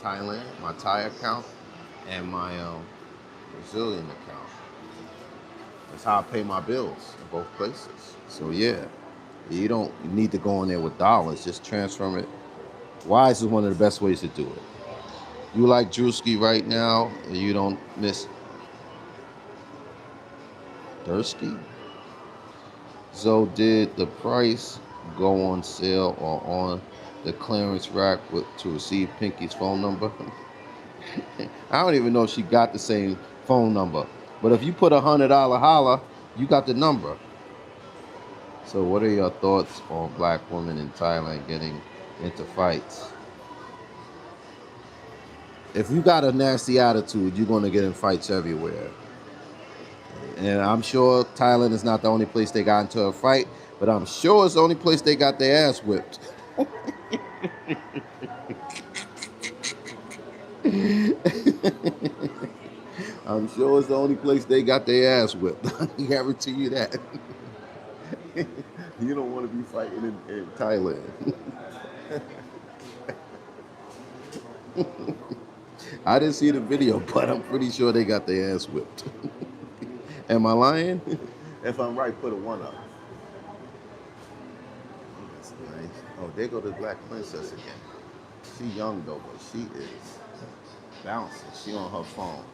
Thailand, my Thai account, and my Brazilian account. That's how I pay my bills in both places. So yeah, you don't need to go in there with dollars. Just transfer it. Wise is one of the best ways to do it. You like Drewski right now, and you don't miss Dursky. So did the price go on sale or on the clearance rack to receive Pinky's phone number? I don't even know if she got the same phone number. But if you put $100 holla, you got the number. So what are your thoughts on black women in Thailand getting into fights? If you got a nasty attitude, you're going to get in fights everywhere. And I'm sure Thailand is not the only place they got into a fight, but I'm sure it's the only place they got their ass whipped. I'm sure it's the only place they got their ass whipped. I guarantee you that. You don't want to be fighting in Thailand. I didn't see the video, but I'm pretty sure they got their ass whipped. Am I lying? If I'm right, put a 1 up. Oh, that's nice. Oh, there go the Black Princess again. She young though, but she is bouncing. She on her phone.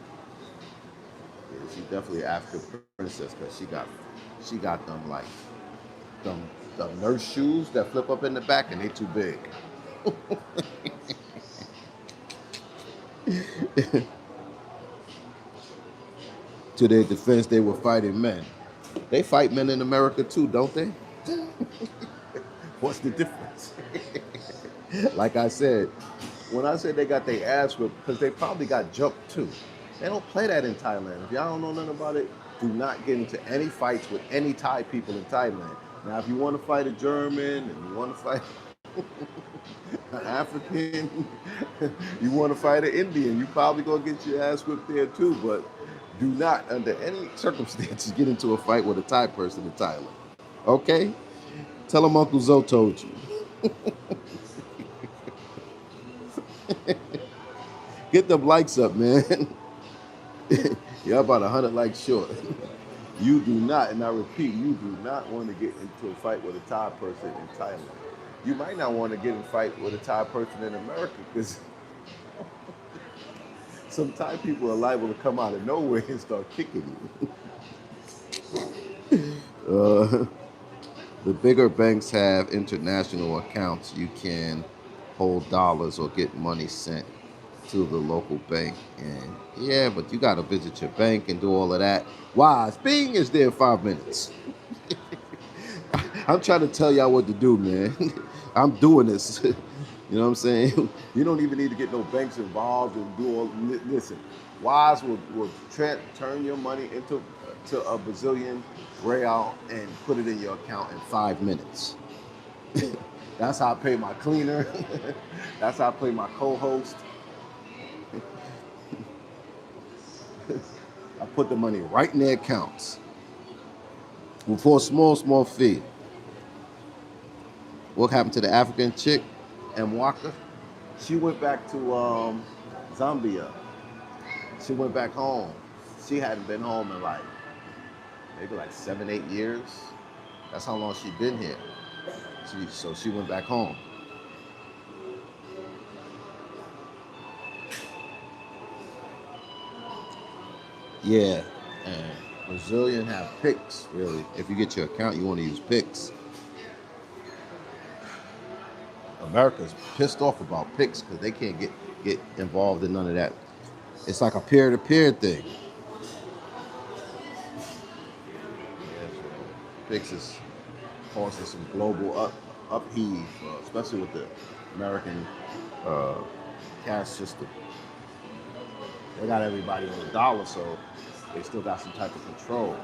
Yeah, she definitely African princess because she got them like the nurse shoes that flip up in the back and they too big. To their defense, they were fighting men. They fight men in America too, don't they? What's the difference? Like I said, when I said they got their ass whipped, because they probably got jumped too. They don't play that in Thailand. If y'all don't know nothing about it, do not get into any fights with any Thai people in Thailand. Now, if you want to fight a German and you want to fight an African, you want to fight an Indian, you probably gonna get your ass whipped there too. But do not, under any circumstances, get into a fight with a Thai person in Thailand. Okay? Tell them Uncle Zoe told you. Get them likes up, man. You're about 100 likes short. You do not, and I repeat, you do not want to get into a fight with a Thai person in Thailand. You might not want to get in a fight with a Thai person in America because some Thai people are liable to come out of nowhere and start kicking you. The bigger banks have international accounts. You can hold dollars or get money sent to the local bank. And yeah, but you got to visit your bank and do all of that. Why? Bing is there in 5 minutes. I'm trying to tell y'all what to do, man. I'm doing this. You know what I'm saying? You don't even need to get no banks involved and do all. Listen, Wise will turn your money into a Brazilian real and put it in your account in 5 minutes. That's how I pay my cleaner. That's how I pay my co-host. I put the money right in their accounts for a small fee. What happened to the African chick, Mwaka? She went back to Zambia. She went back home. She hadn't been home in maybe 7, 8 years. That's how long she'd been here. So she went back home. Yeah, and Brazilian have Pix, really. If you get your account, you want to use Pix. America's pissed off about Pix because they can't get involved in none of that. It's like a peer-to-peer thing. Yeah, so Pix is causing some global upheave, especially with the American cash system. They got everybody on the dollar, so they still got some type of control.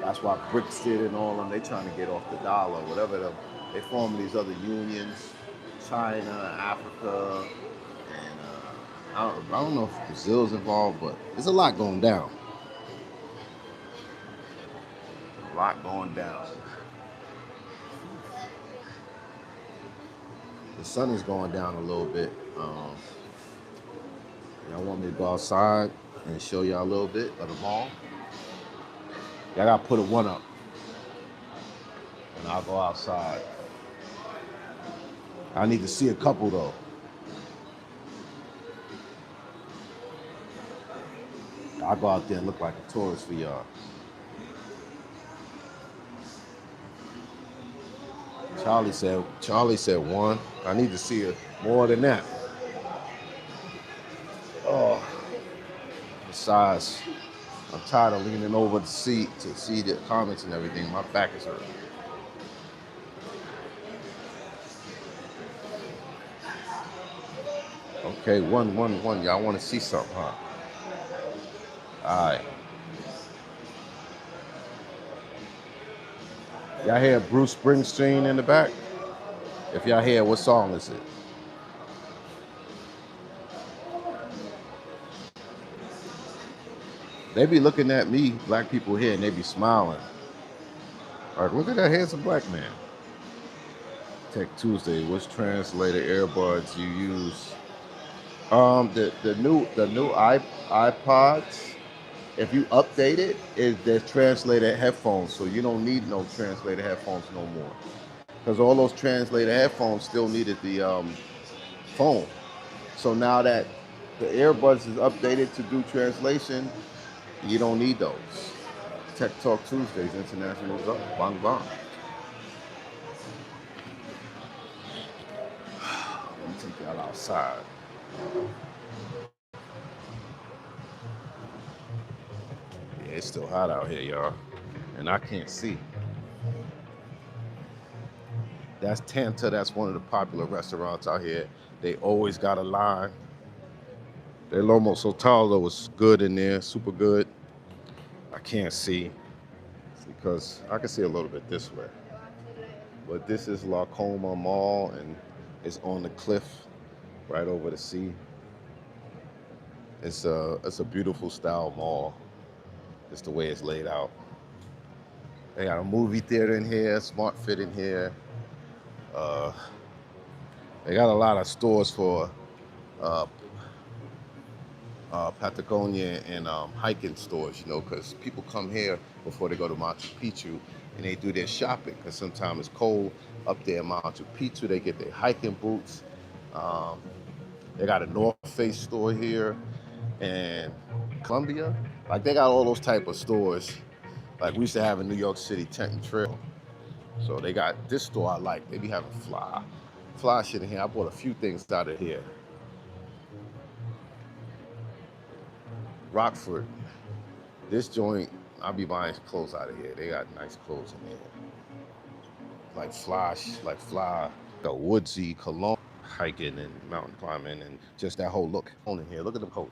That's why BRICS did and all of them. They trying to get off the dollar, whatever. They form these other unions, China, Africa, and I don't know if Brazil's involved, but there's a lot going down. A lot going down. The sun is going down a little bit. Y'all want me to go outside and show y'all a little bit of the mall? Y'all gotta put a 1 up. And I'll go outside. I need to see a couple though. I'll go out there and look like a tourist for y'all. Charlie said 1. I need to see more than that. Oh. Besides, I'm tired of leaning over the seat to see the comments and everything. My back is hurting. Okay, 1. Y'all want to see something, huh? All right. Y'all hear Bruce Springsteen in the back? If y'all hear, what song is it? They be looking at me, black people here, and they be smiling. Like, look at that handsome black man. Tech Tuesday. Which translator earbuds you use? The new iPods. If you update it, there's translator headphones, so you don't need no translator headphones no more. Because all those translator headphones still needed the phone. So now that the earbuds is updated to do translation, you don't need those. Tech Talk Tuesdays, Internationalzoe. Bang bang. Let me take y'all outside. Yeah, it's still hot out here, y'all. And I can't see. That's Tanta. That's one of the popular restaurants out here. They always got a line. Their lomo sotalo was good in there, super good. I can't see because I can see a little bit this way. But this is La Coma Mall, and it's on the cliff right over the sea. It's a beautiful style mall. It's the way it's laid out. They got a movie theater in here, Smart Fit in here. Uh, they got a lot of stores for uh, Patagonia and hiking stores, because people come here before they go to Machu Picchu and they do their shopping because sometimes it's cold up there in Machu Picchu. They get their hiking boots. Um, they got a North Face store here and Columbia. Like they got all those type of stores like we used to have in New York City, Tent and Trail. So they got this store I like. They be having fly shit in here. I bought a few things out of here. Rockford. This joint, I'll be buying clothes out of here. They got nice clothes in there. Like fly, the woodsy cologne, hiking and mountain climbing and just that whole look on in here. Look at the coat.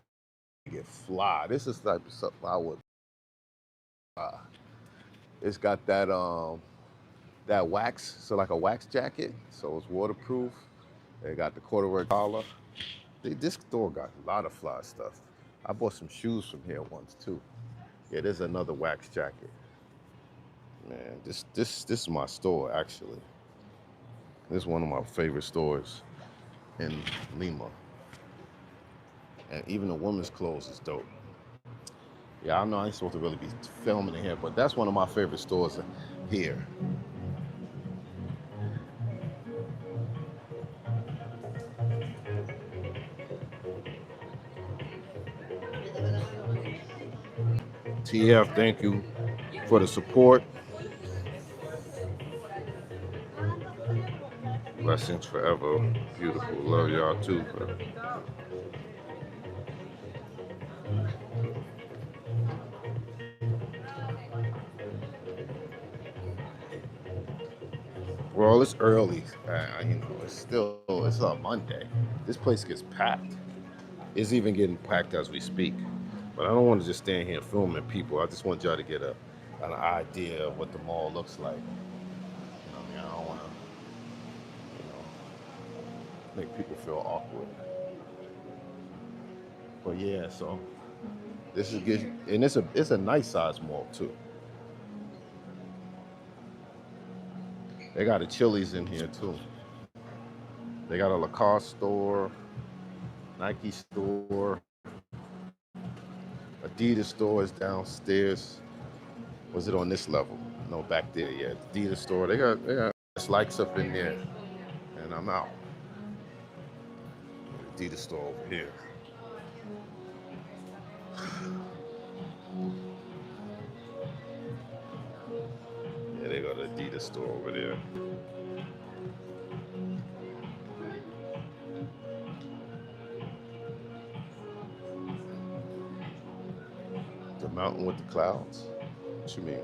You get fly. This is the type of stuff I would buy. It's got that wax, so like a wax jacket, so it's waterproof. They got the corduroy collar. This store got a lot of fly stuff. I bought some shoes from here once too. Yeah, there's another wax jacket. Man, this is my store actually. This is one of my favorite stores in Lima. And even the women's clothes is dope. Yeah, I know I ain't supposed to really be filming in here, but that's one of my favorite stores here. TF, thank you for the support. Blessings forever. Beautiful. Love y'all too. Well, it's early. It's a Monday. This place gets packed. It's even getting packed as we speak. But I don't want to just stand here filming people. I just want y'all to get an idea of what the mall looks like. What I mean? I don't want to, make people feel awkward. But yeah, so this is good, and it's a nice size mall too. They got a Chili's in here too. They got a Lacoste store, Nike store, Adidas store is downstairs. Was it on this level? No, back there. Yeah, Adidas store. They got likes up in there, and I'm out. Adidas store over here. Yeah, they got an Adidas store over there. The mountain with the clouds? What you mean?